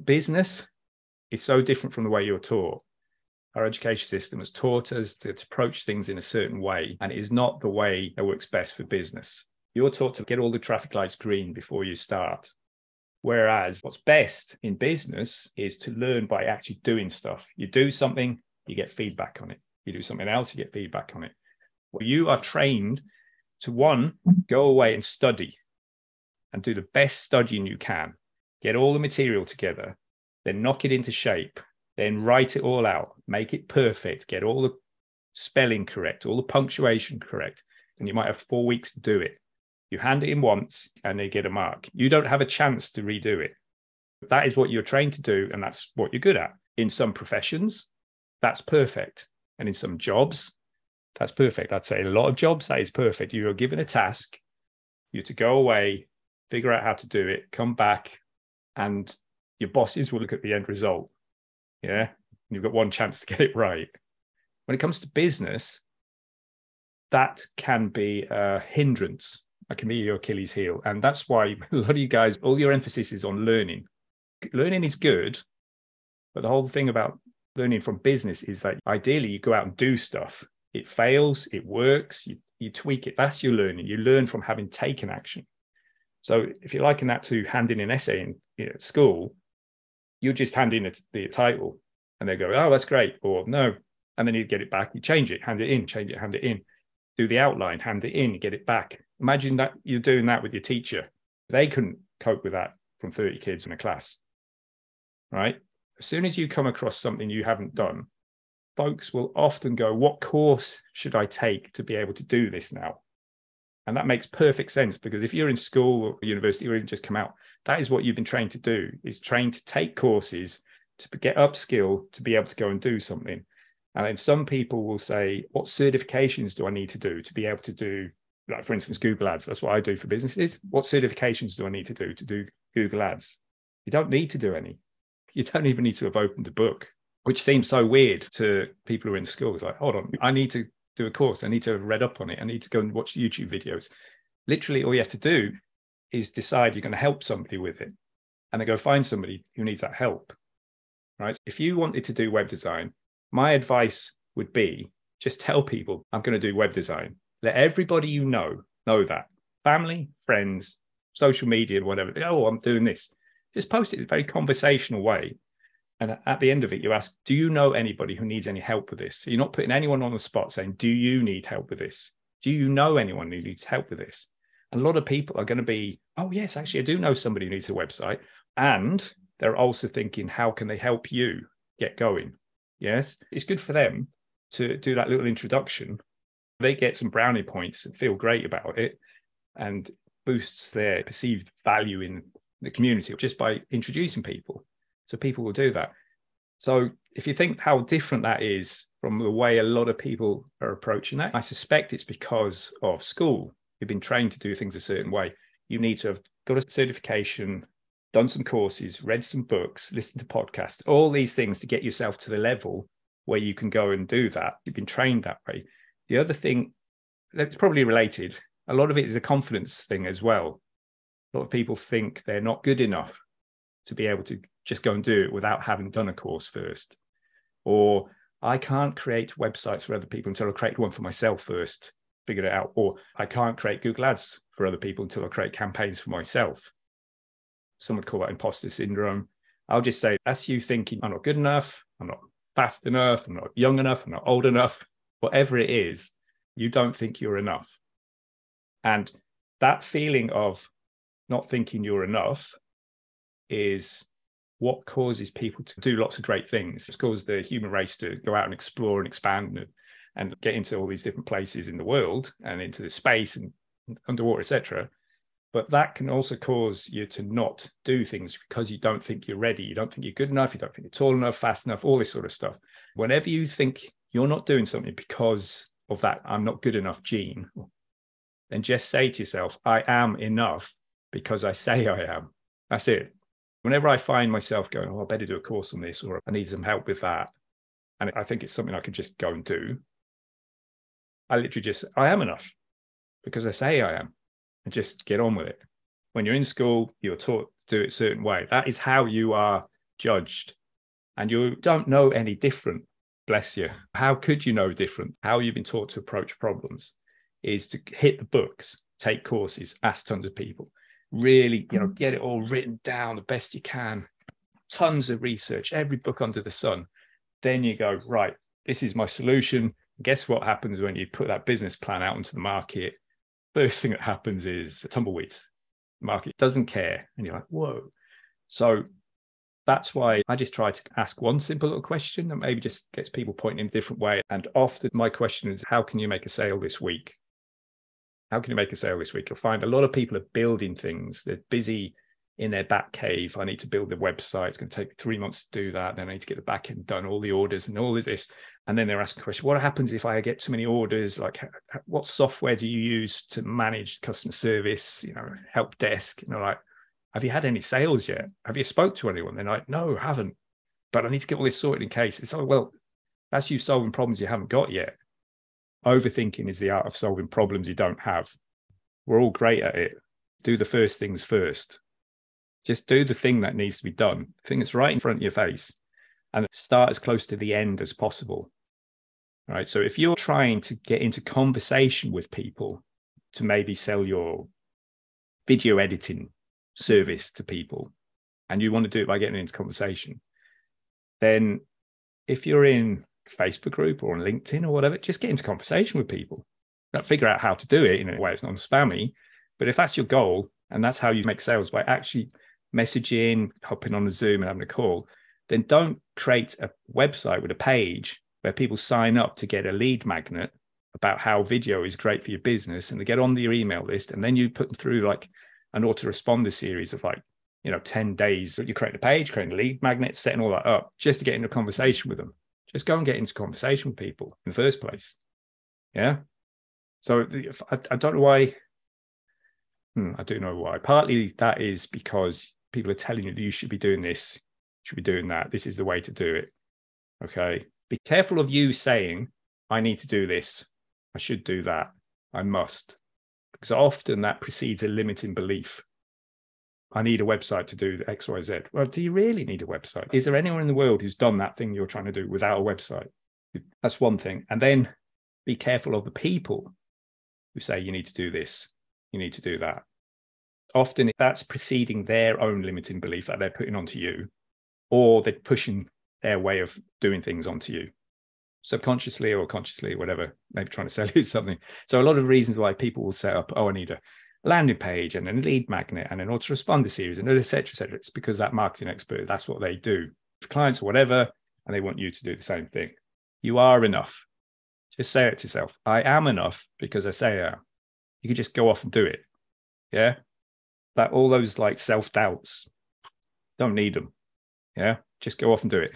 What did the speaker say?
Business is so different from the way you're taught. Our education system has taught us to approach things in a certain way, and it is not the way that works best for business. You're taught to get all the traffic lights green before you start. Whereas what's best in business is to learn by actually doing stuff. You do something, you get feedback on it. You do something else, you get feedback on it. Well, you are trained to, one, go away and study and do the best studying you can. Get all the material together, then knock it into shape, then write it all out, make it perfect, get all the spelling correct, all the punctuation correct, and you might have 4 weeks to do it. You hand it in once and they get a mark. You don't have a chance to redo it. That is what you're trained to do, and that's what you're good at. In some professions, that's perfect. And in some jobs, that's perfect. I'd say a lot of jobs, that is perfect. You are given a task, you have to go away, figure out how to do it, come back, and your bosses will look at the end result. Yeah, you've got one chance to get it right. When it comes to business, that can be a hindrance. That can be your Achilles heel. And that's why a lot of you guys, all your emphasis is on learning. Learning is good, but the whole thing about learning from business is that ideally you go out and do stuff. It fails, it works, you tweak it. That's your learning. You learn from having taken action. So if you liken that to handing an essay in school, you just hand in the title and they go, oh, that's great, or no. And then you get it back, you change it, hand it in, change it, hand it in. Do the outline, hand it in, get it back. Imagine that you're doing that with your teacher. They couldn't cope with that from 30 kids in a class, right? As soon as you come across something you haven't done, folks will often go, what course should I take to be able to do this now? And that makes perfect sense, because if you're in school or university or even just come out, that is what you've been trained to do, is trained to take courses, to get upskill, to be able to go and do something. And then some people will say, what certifications do I need to do to be able to do, like, for instance, Google Ads? That's what I do for businesses. What certifications do I need to do Google Ads? You don't need to do any. You don't even need to have opened a book, which seems so weird to people who are in school. It's like, hold on, I need to do a course. I need to have read up on it. I need to go and watch YouTube videos. Literally, all you have to do is decide you're going to help somebody with it, and then go find somebody who needs that help, right? If you wanted to do web design, my advice would be just tell people, I'm going to do web design. Let everybody you know that. Family, friends, social media, whatever. Oh, I'm doing this. Just post it in a very conversational way. And at the end of it, you ask, do you know anybody who needs any help with this? So you're not putting anyone on the spot saying, do you need help with this? Do you know anyone who needs help with this? And a lot of people are going to be, oh, yes, actually, I do know somebody who needs a website. And they're also thinking, how can they help you get going? Yes, it's good for them to do that little introduction. They get some brownie points and feel great about it, and boosts their perceived value in the community just by introducing people. So people will do that. So if you think how different that is from the way a lot of people are approaching that, I suspect it's because of school. You've been trained to do things a certain way. You need to have got a certification, done some courses, read some books, listened to podcasts, all these things to get yourself to the level where you can go and do that. You've been trained that way. The other thing that's probably related, a lot of it is a confidence thing as well. A lot of people think they're not good enough to be able to just go and do it without having done a course first. Or I can't create websites for other people until I create one for myself first, figure it out. Or I can't create Google Ads for other people until I create campaigns for myself. Some would call that imposter syndrome. I'll just say, that's you thinking, I'm not good enough, I'm not fast enough, I'm not young enough, I'm not old enough. Whatever it is, you don't think you're enough. And that feeling of not thinking you're enough is what causes people to do lots of great things. It's caused the human race to go out and explore and expand and get into all these different places in the world and into the space and underwater, etc. But that can also cause you to not do things because you don't think you're ready. You don't think you're good enough. You don't think you're tall enough, fast enough, all this sort of stuff. Whenever you think you're not doing something because of that I'm not good enough gene, then just say to yourself, I am enough because I say I am. That's it. Whenever I find myself going, oh, I better do a course on this, or I need some help with that, and I think it's something I could just go and do, I literally just, I am enough because I say I am, and just get on with it. When you're in school, you're taught to do it a certain way. That is how you are judged, and you don't know any different. Bless you. How could you know different? How you've been taught to approach problems is to hit the books, take courses, ask tons of people, really, get it all written down the best you can, tons of research, every book under the sun. Then you go, right, this is my solution. Guess what happens when you put that business plan out into the market? First thing that happens is tumbleweeds. The market doesn't care. And you're like, whoa. So that's why I just try to ask one simple little question that maybe just gets people pointing in a different way. And often my question is, how can you make a sale this week? How can you make a sale this week? You'll find a lot of people are building things. They're busy in their back cave. I need to build the website. It's going to take me 3 months to do that. Then I need to get the back end done, all the orders and all of this. And then they're asking the question, what happens if I get too many orders? Like, what software do you use to manage customer service, help desk? Like, have you had any sales yet? Have you spoke to anyone? They're like, no, I haven't. But I need to get all this sorted in case. It's like, well, that's you solving problems you haven't got yet. Overthinking is the art of solving problems you don't have. We're all great at it. Do the first things first. Just do the thing that needs to be done, the thing that's right in front of your face, and start as close to the end as possible. All right. So if you're trying to get into conversation with people to maybe sell your video editing service to people, and you want to do it by getting into conversation, then if you're in a Facebook group or on LinkedIn or whatever, just get into conversation with people. Not figure out how to do it in a way it's non-spammy. But if that's your goal and that's how you make sales, by actually messaging, hopping on a Zoom and having a call, then don't create a website with a page where people sign up to get a lead magnet about how video is great for your business and they get on your email list. And then you put them through like an autoresponder series of 10 days. You create a page, create a lead magnet, setting all that up just to get into a conversation with them. Just go and get into conversation with people in the first place. Yeah. So I don't know why. I do know why. Partly that is because people are telling you that you should be doing this, should be doing that. This is the way to do it. Okay. Be careful of you saying, I need to do this. I should do that. I must. Because often that precedes a limiting belief. I need a website to do X, Y, Z. Well, do you really need a website? Is there anyone in the world who's done that thing you're trying to do without a website? That's one thing. And then be careful of the people who say you need to do this, you need to do that. Often that's preceding their own limiting belief that they're putting onto you, or they're pushing their way of doing things onto you, subconsciously or consciously, whatever, maybe trying to sell you something. So a lot of reasons why people will set up, I need a landing page and a lead magnet and an autoresponder series and et cetera, et cetera. It's because that marketing expert, that's what they do for clients or whatever, and they want you to do the same thing. You are enough. Just say it to yourself. I am enough because I say I am. You can just go off and do it. Yeah. All those self-doubts, don't need them. Yeah. Just go off and do it.